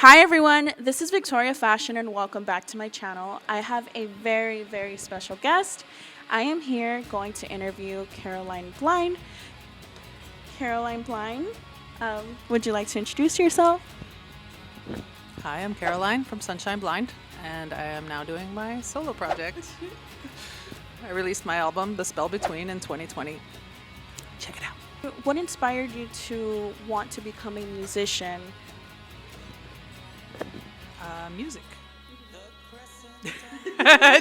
Hi everyone, this is Victoria Fashen and welcome back to my channel. I have a very, very special guest. I am here going to interview Caroline Blind. Caroline Blind, would you like to introduce yourself? Hi, I'm Caroline from Sunshine Blind, and I am now doing my solo project. I released my album, The Spell Between, in 2020. Check it out. What inspired you to want to become a musician? Music.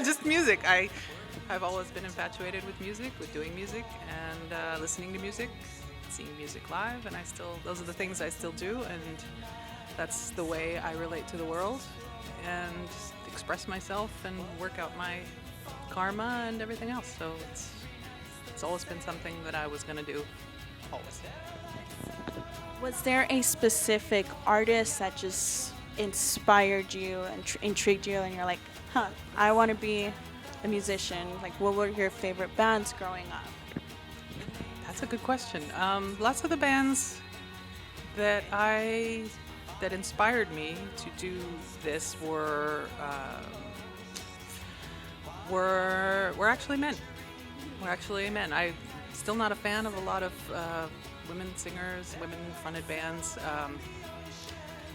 Just music. I've always been infatuated with music, with doing music, and listening to music, seeing music live, and those are the things I still do, and that's the way I relate to the world and express myself and work out my karma and everything else. So it's always been something that I was going to do, always. Was there a specific artist that just inspired you and intrigued you and you're like, I want to be a musician? Like, what were your favorite bands growing up? That's a good question. Lots of the bands that inspired me to do this were actually men. Were actually men. I'm still not a fan of a lot of women singers, women-fronted bands.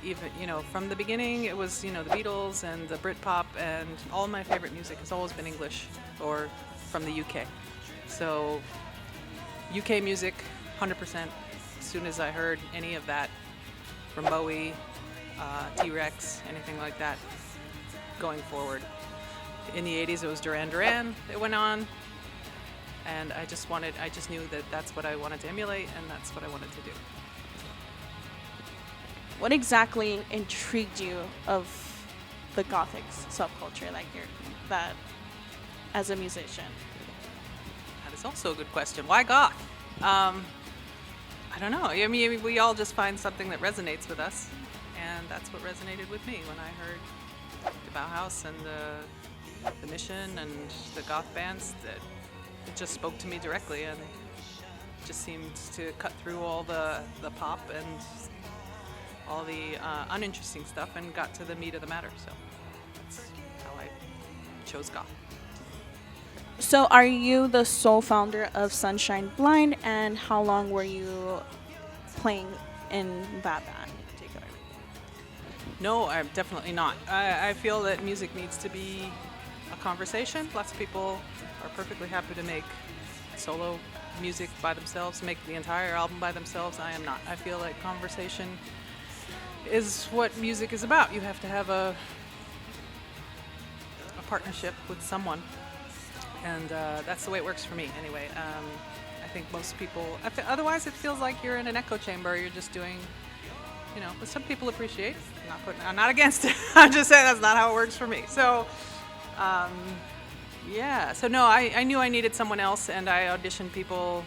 Even, from the beginning, it was, the Beatles and the Britpop, and all my favorite music has always been English or from the UK. So UK music, 100%. As soon as I heard any of that from Bowie, T-Rex, anything like that, going forward. In the 80s, it was Duran Duran that went on, and I just knew that that's what I wanted to emulate, and that's what I wanted to do. What exactly intrigued you of the gothic subculture, that as a musician? That is also a good question. Why goth? I don't know. I mean, we all just find something that resonates with us, and that's what resonated with me when I heard the Bauhaus and the Mission and the goth bands. That it just spoke to me directly, and just seemed to cut through all the pop and all the uninteresting stuff and got to the meat of the matter. So that's how I chose goth. So are you the sole founder of Sunshine Blind, and how long were you playing in that band in particular? No, I'm definitely not. I feel that music needs to be a conversation. Lots of people are perfectly happy to make solo music by themselves, make the entire album by themselves. I am not. I feel like conversation is what music is about. You have to have a partnership with someone, and that's the way it works for me anyway. I think most people, otherwise it feels like you're in an echo chamber. You're just doing, but some people appreciate. I'm not against it. I'm just saying that's not how it works for me. So so no, I knew I needed someone else, and I auditioned people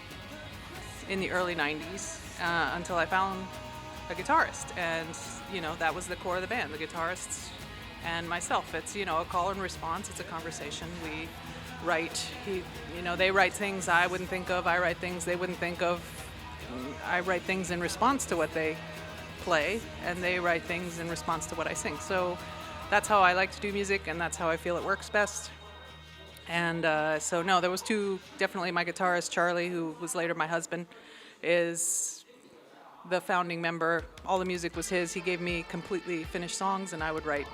in the early 90s until I found a guitarist, and that was the core of the band, the guitarists and myself. It's a call and response. It's a conversation. We write. They write things I wouldn't think of. I write things they wouldn't think of. I write things in response to what they play, and they write things in response to what I sing. So that's how I like to do music, and that's how I feel it works best. And so no, there was definitely my guitarist Charlie, who was later my husband, is the founding member. All the music was his. He gave me completely finished songs, and I would write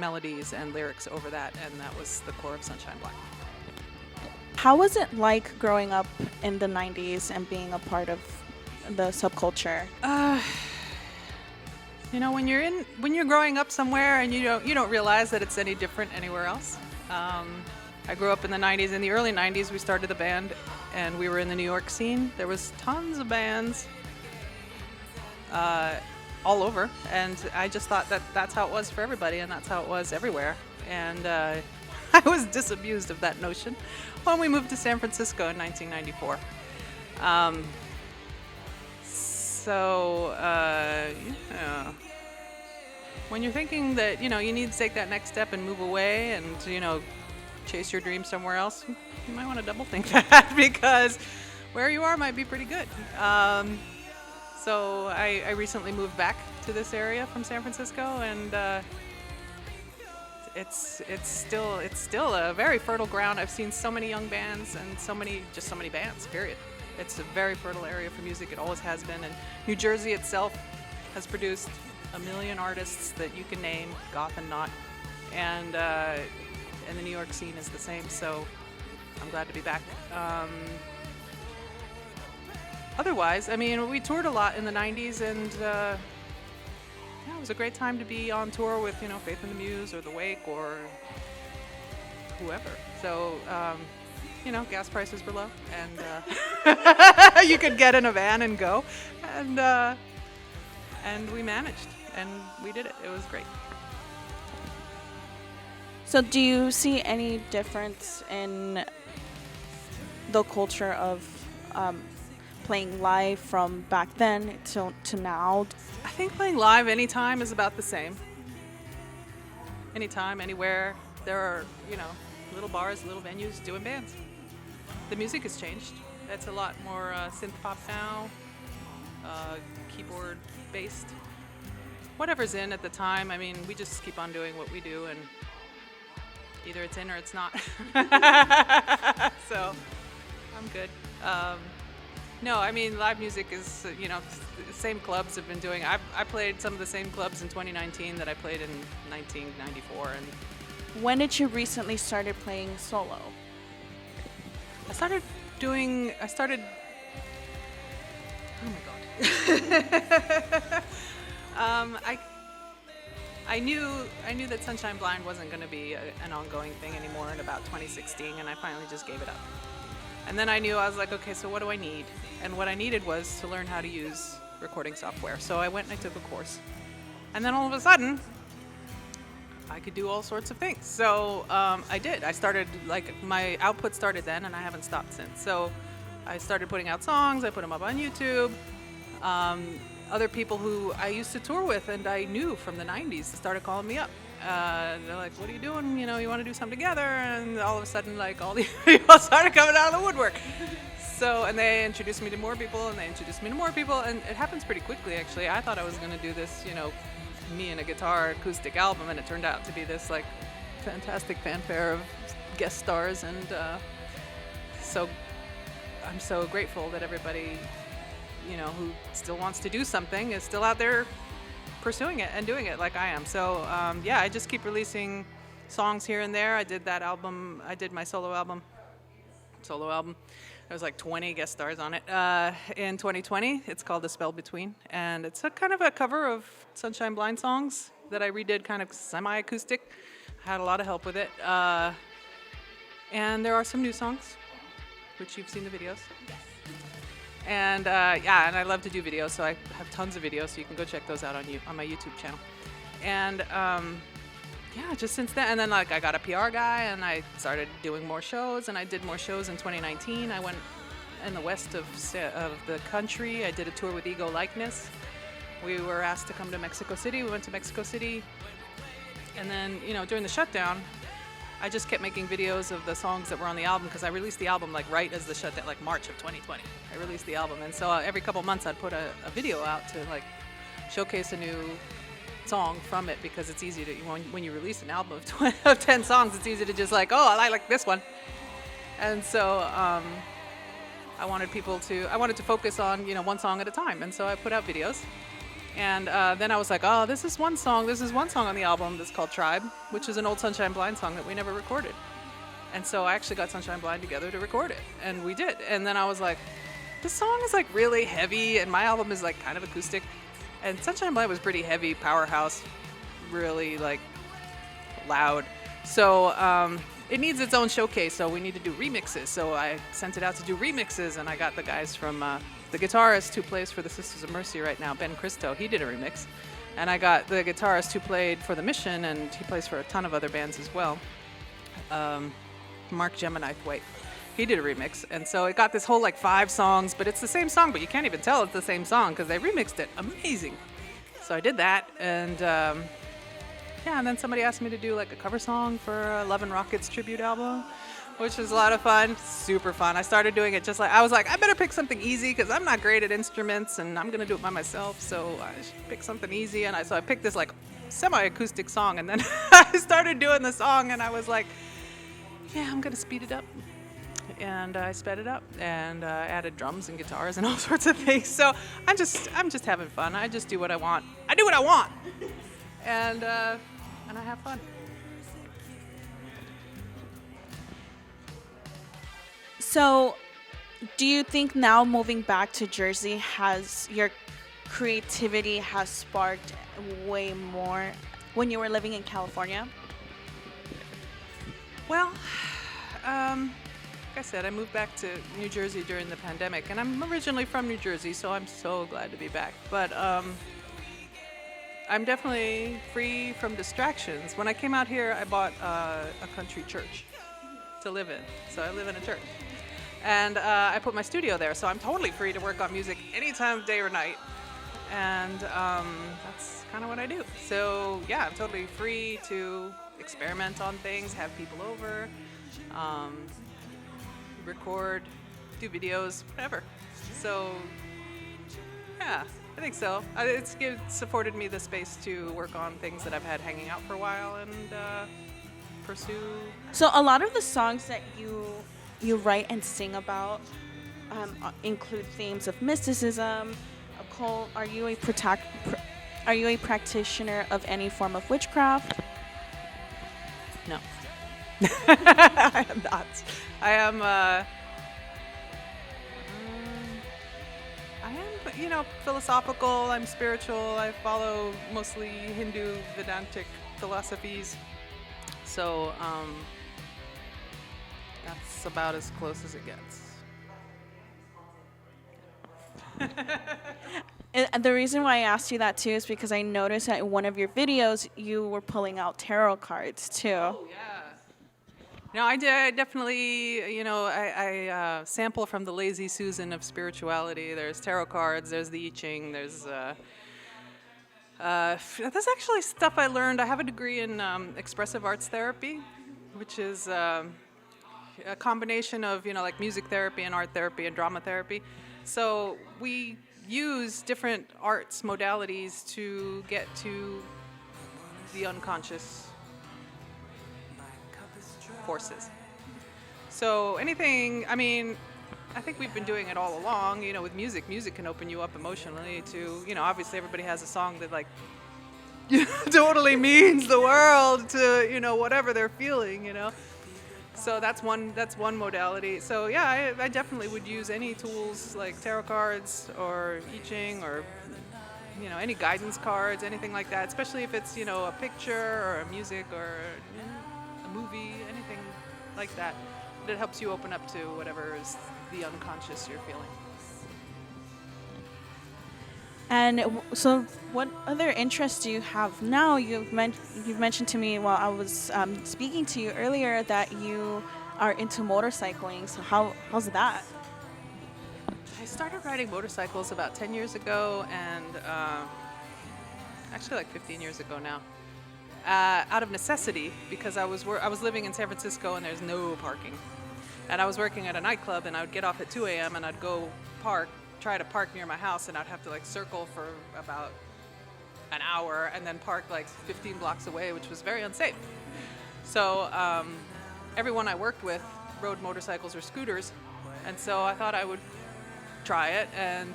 melodies and lyrics over that, and that was the core of Sunshine Blind. How was it like growing up in the 90s and being a part of the subculture? When you're growing up somewhere and you don't realize that it's any different anywhere else. I grew up in the 90s. In the early 90s, we started the band, and we were in the New York scene. There was tons of bands all over, and I just thought that that's how it was for everybody, and that's how it was everywhere. And I was disabused of that notion when we moved to San Francisco in 1994. When you're thinking that you need to take that next step and move away and chase your dreams somewhere else, you might want to double think that, because where you are might be pretty good. So I recently moved back to this area from San Francisco, and it's still a very fertile ground. I've seen so many young bands and so many bands. Period. It's a very fertile area for music. It always has been. And New Jersey itself has produced a million artists that you can name, goth and not. And the New York scene is the same. So I'm glad to be back. Otherwise, I mean, we toured a lot in the 90s, and yeah, it was a great time to be on tour with, Faith in the Muse or The Wake or whoever. So, gas prices were low, and you could get in a van and go, and we managed, and we did it. It was great. So do you see any difference in the culture of playing live from back then to now? I think playing live anytime is about the same. Anytime, anywhere. There are, little bars, little venues doing bands. The music has changed. It's a lot more synth pop now, keyboard based. Whatever's in at the time. I mean, we just keep on doing what we do, and either it's in or it's not. So I'm good. No, I mean, live music is, the same clubs have been doing. I played some of the same clubs in 2019 that I played in 1994. And when did you recently started playing solo? I started. Oh my God. I knew that Sunshine Blind wasn't going to be an ongoing thing anymore in about 2016, and I finally just gave it up. And then I knew, I was like, okay, so what do I need? And what I needed was to learn how to use recording software. So I went and I took a course. And then all of a sudden, I could do all sorts of things. So I did. I started, my output started then, and I haven't stopped since. So I started putting out songs. I put them up on YouTube. Other people who I used to tour with and I knew from the 90s started calling me up. They're like, what are you doing? You want to do something together? And all of a sudden, all these people started coming out of the woodwork. So, and they introduced me to more people, and they introduced me to more people, and it happens pretty quickly, actually. I thought I was going to do this, me and a guitar acoustic album, and it turned out to be this, fantastic fanfare of guest stars, and so I'm so grateful that everybody, who still wants to do something is still out there pursuing it and doing it like I am. So yeah, I just keep releasing songs here and there. I did that album. I did my solo album. There was 20 guest stars on it in 2020. It's called The Spell Between, and it's a kind of a cover of Sunshine Blind songs that I redid kind of semi-acoustic. I had a lot of help with it. And there are some new songs, which you've seen the videos. And yeah, and I love to do videos, so I have tons of videos, so you can go check those out on my YouTube channel. And yeah, just since then, and then I got a PR guy, and I started doing more shows, and I did more shows in 2019. I went in the west of the country. I did a tour with Ego Likeness. We were asked to come to Mexico City. We went to Mexico City, and then during the shutdown, I just kept making videos of the songs that were on the album, because I released the album right as the shutdown, March of 2020. I released the album, and so every couple months I'd put a video out to showcase a new song from it, because it's easy to, when you release an album of 10 songs, it's easy to just oh, I like this one. And so I wanted to focus on one song at a time, and so I put out videos. And then I was like, oh, this is one song on the album that's called Tribe, which is an old Sunshine Blind song that we never recorded. And so I actually got Sunshine Blind together to record it, and we did. And then I was like, this song is really heavy, and my album is kind of acoustic. And Sunshine Blind was pretty heavy, powerhouse, really loud. So it needs its own showcase, so we need to do remixes. So I sent it out to do remixes, and I got the guys from the guitarist who plays for the Sisters of Mercy right now, Ben Cristo. He did a remix. And I got the guitarist who played for The Mission, and he plays for a ton of other bands as well, Mark Gemini Thwaite. He did a remix, and so it got this whole 5 songs, but it's the same song, but you can't even tell it's the same song because they remixed it. Amazing. So I did that, and yeah, and then somebody asked me to do a cover song for Love and Rockets tribute album, which was a lot of fun, super fun. I started doing it just like, I was like, I better pick something easy because I'm not great at instruments and I'm going to do it by myself. So I should pick something easy. And so I picked this like semi-acoustic song, and then I started doing the song and I was like, yeah, I'm going to speed it up. And I sped it up and added drums and guitars and all sorts of things. So I'm just having fun. I just do what I want. I do what I want. And I have fun. So, do you think now moving back to Jersey has your creativity has sparked way more when you were living in California? Well, like I said, I moved back to New Jersey during the pandemic, and I'm originally from New Jersey, so I'm so glad to be back. But I'm definitely free from distractions. When I came out here, I bought a country church to live in, so I live in a church. And I put my studio there, so I'm totally free to work on music anytime, day or night. And that's kind of what I do. So yeah, I'm totally free to experiment on things, have people over, record, do videos, whatever. So yeah, I think so. It's afforded me the space to work on things that I've had hanging out for a while and pursue. So a lot of the songs that you write and sing about include themes of mysticism, occult. Are you a practitioner of any form of witchcraft? No. I am not. I am, philosophical. I'm spiritual. I follow mostly Hindu Vedantic philosophies. So, that's about as close as it gets. And the reason why I asked you that too is because I noticed that in one of your videos you were pulling out tarot cards too. Oh, yeah. No, I definitely, I sample from the Lazy Susan of spirituality. There's tarot cards, there's the I Ching, there's actually stuff I learned. I have a degree in expressive arts therapy, which is a combination of, like music therapy and art therapy and drama therapy. So we use different arts modalities to get to the unconscious forces. So anything, I think we've been doing it all along, with music. Music can open you up emotionally to, obviously everybody has a song that like totally means the world to, whatever they're feeling, So that's one modality. So yeah, I definitely would use any tools like tarot cards or I Ching or any guidance cards, anything like that. Especially if it's a picture or a music or a movie, anything like that. It helps you open up to whatever is the unconscious you're feeling. And so, what other interests do you have now? You've mentioned to me while I was speaking to you earlier that you are into motorcycling. So how's that? I started riding motorcycles about 10 years ago, and actually like 15 years ago now, out of necessity, because I was living in San Francisco and there's no parking, and I was working at a nightclub, and I would get off at 2 a.m. and I'd go try to park near my house, and I'd have to like circle for about an hour and then park like 15 blocks away, which was very unsafe. So everyone I worked with rode motorcycles or scooters, and so I thought I would try it, and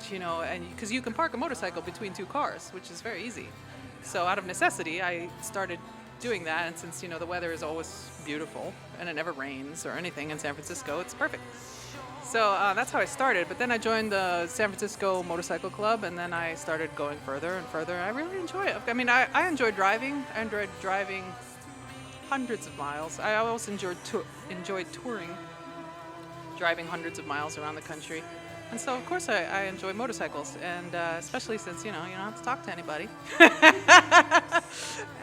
because you can park a motorcycle between two cars, which is very easy. So out of necessity, I started doing that, and since the weather is always beautiful and it never rains or anything in San Francisco, it's perfect. So that's how I started, but then I joined the San Francisco Motorcycle Club, and then I started going further and further. I really enjoy it. I enjoy driving. I enjoyed driving hundreds of miles. I also enjoyed touring, driving hundreds of miles around the country. And so, of course, I enjoy motorcycles, and especially since, you don't have to talk to anybody.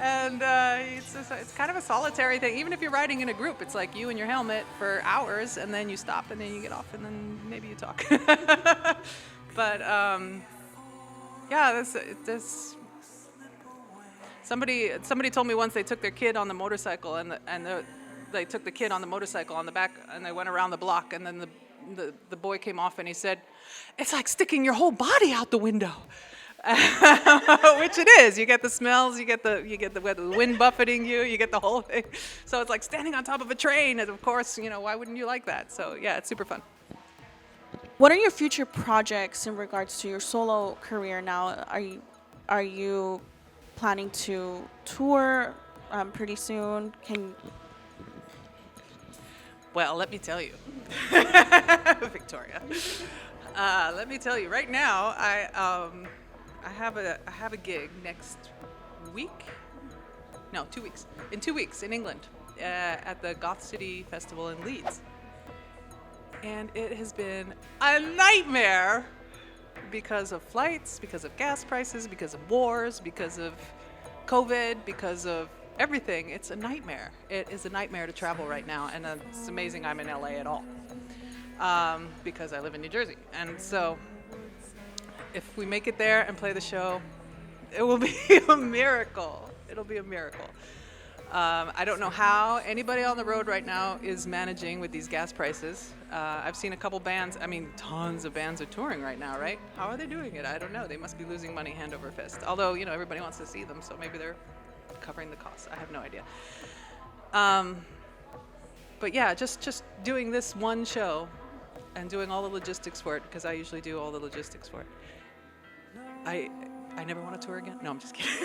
And it's kind of a solitary thing. Even if you're riding in a group, it's like you and your helmet for hours, and then you stop, and then you get off, and then maybe you talk. But, yeah, somebody told me once they took their kid on the motorcycle, and they took the kid on the motorcycle on the back, and they went around the block, and then the boy came off, and he said, "It's like sticking your whole body out the window." Which it is. You get the smells, you get the wind buffeting you, you get the whole thing. So it's like standing on top of a train, and of course, why wouldn't you like that? So yeah, it's super fun. What are your future projects in regards to your solo career now? Are you planning to tour pretty soon? Well, let me tell you, Victoria. Let me tell you. Right now, I have a gig next week. No, 2 weeks. In 2 weeks in England, at the Goth City Festival in Leeds. And it has been a nightmare because of flights, because of gas prices, because of wars, because of COVID, because of everything. It's a nightmare. It is a nightmare to travel right now, and it's amazing I'm in LA at all, because I live in New Jersey. And so if we make it there and play the show, it will be a miracle. It'll be a miracle. I don't know how anybody on the road right now is managing with these gas prices. I've seen a couple bands, tons of bands are touring right now, right? How are they doing it? I don't know. They must be losing money hand over fist. Although, everybody wants to see them, so maybe they're covering the costs. I have no idea. But yeah, just doing this one show and doing all the logistics for it, because I usually do all the logistics for it. I never want to tour again. No, I'm just kidding.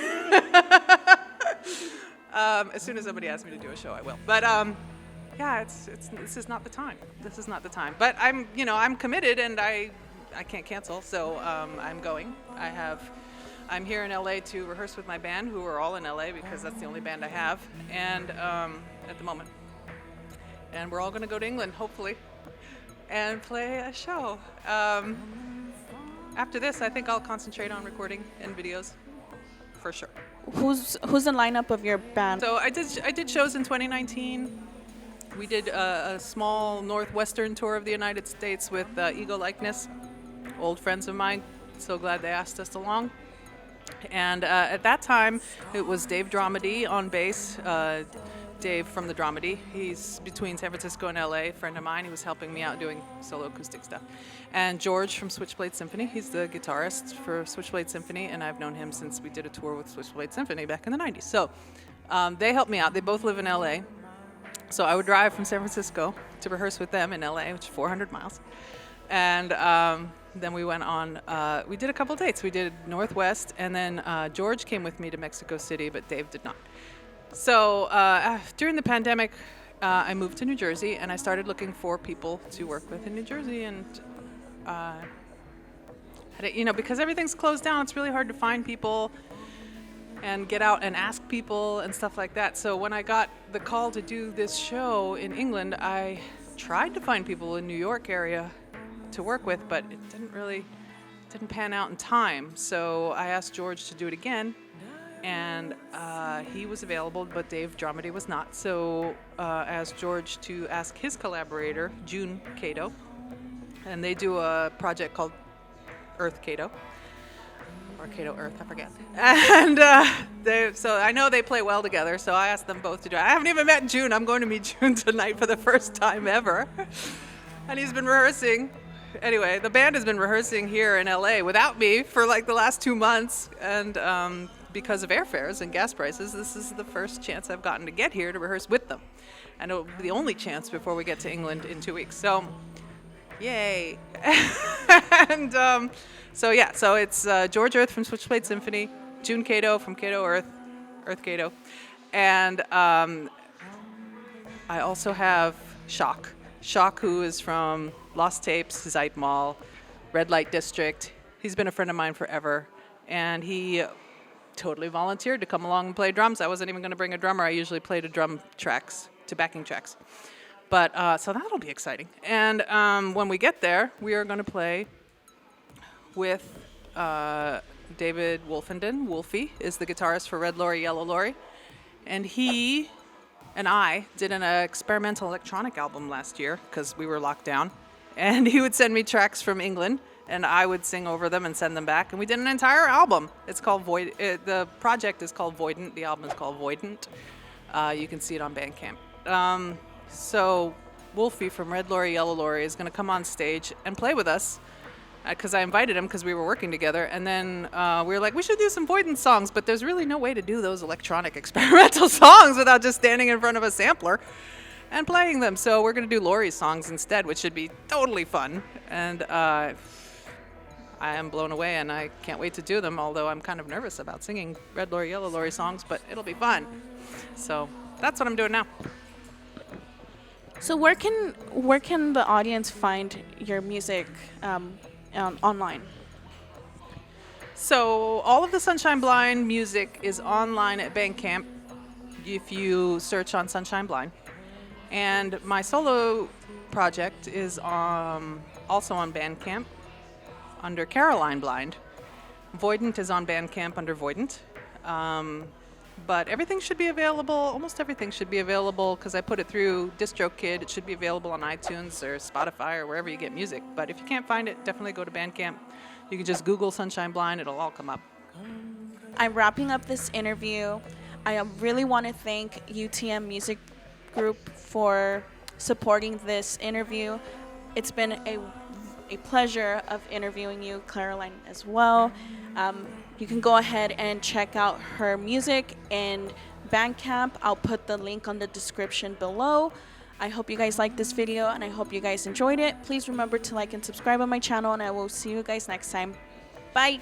As soon as somebody asks me to do a show, I will. But yeah, this is not the time. This is not the time. But I'm committed, and I can't cancel. So I'm going. I'm here in LA to rehearse with my band, who are all in LA because that's the only band I have, and at the moment. And we're all going to go to England, hopefully, and play a show. After this, I think I'll concentrate on recording and videos, for sure. Who's the lineup of your band? So I did shows in 2019. We did a small northwestern tour of the United States with Ego Likeness, old friends of mine. So glad they asked us along. And at that time, it was Dave Dramedy on bass. Dave from the Dramedy. He's between San Francisco and LA, a friend of mine. He was helping me out doing solo acoustic stuff. And George from Switchblade Symphony. He's the guitarist for Switchblade Symphony, and I've known him since we did a tour with Switchblade Symphony back in the 90s. So they helped me out. They both live in LA. So I would drive from San Francisco to rehearse with them in LA, which is 400 miles. And then we went on, we did a couple dates. We did Northwest, and then George came with me to Mexico City, but Dave did not. So during the pandemic, I moved to New Jersey, and I started looking for people to work with in New Jersey. And because everything's closed down, it's really hard to find people and get out and ask people and stuff like that. So when I got the call to do this show in England, I tried to find people in New York area to work with, but it didn't pan out in time. So I asked George to do it again. And he was available, but Dave Dramedy was not. So I asked George to ask his collaborator, June Cato, and they do a project called Earth Cato, or Cato Earth, I forget. And so I know they play well together, so I asked them both to do it. I haven't even met June. I'm going to meet June tonight for the first time ever. And he's been rehearsing. Anyway, the band has been rehearsing here in LA without me for like the last 2 months. And because of airfares and gas prices, this is the first chance I've gotten to get here to rehearse with them. And it'll be the only chance before we get to England in 2 weeks. So, yay. And so it's George Earth from Switchblade Symphony, June Cato from Cato Earth, Earth Cato. And I also have Shock, who is from Lost Tapes, Zeitmal, Red Light District. He's been a friend of mine forever. And he totally volunteered to come along and play drums. I wasn't even going to bring a drummer. I usually play to drum tracks, to backing tracks. But so that'll be exciting. And when we get there, we are going to play with David Wolfenden. Wolfie is the guitarist for Red Lorry, Yellow Lorry. And he and I did an experimental electronic album last year because we were locked down. And he would send me tracks from England, and I would sing over them and send them back. And we did an entire album. It's called the project is called Voidant. The album is called Voidant. You can see it on Bandcamp. So Wolfie from Red Lorry, Yellow Lorry is going to come on stage and play with us because I invited him because we were working together. And then we were like, we should do some Voidant songs, but there's really no way to do those electronic experimental songs without just standing in front of a sampler and playing them. So we're going to do Lori's songs instead, which should be totally fun. And I am blown away, and I can't wait to do them, although I'm kind of nervous about singing Red Lorry, Yellow Lorry songs, but it'll be fun. So that's what I'm doing now. So where can the audience find your music online? So all of the Sunshine Blind music is online at Bandcamp if you search on Sunshine Blind. And my solo project is also on Bandcamp under Caroline Blind. Voidant is on Bandcamp under Voidant. But everything should be available, almost everything should be available because I put it through DistroKid. It should be available on iTunes or Spotify or wherever you get music. But if you can't find it, definitely go to Bandcamp. You can just Google Sunshine Blind, it'll all come up. I'm wrapping up this interview. I really want to thank UTM Music Group for supporting this interview. It's been a pleasure of interviewing you, Caroline, as well. You can go ahead and check out her music in Bandcamp. I'll put the link on the description below. I hope you guys liked this video, and I hope you guys enjoyed it. Please remember to like and subscribe on my channel, and I will see you guys next time. Bye!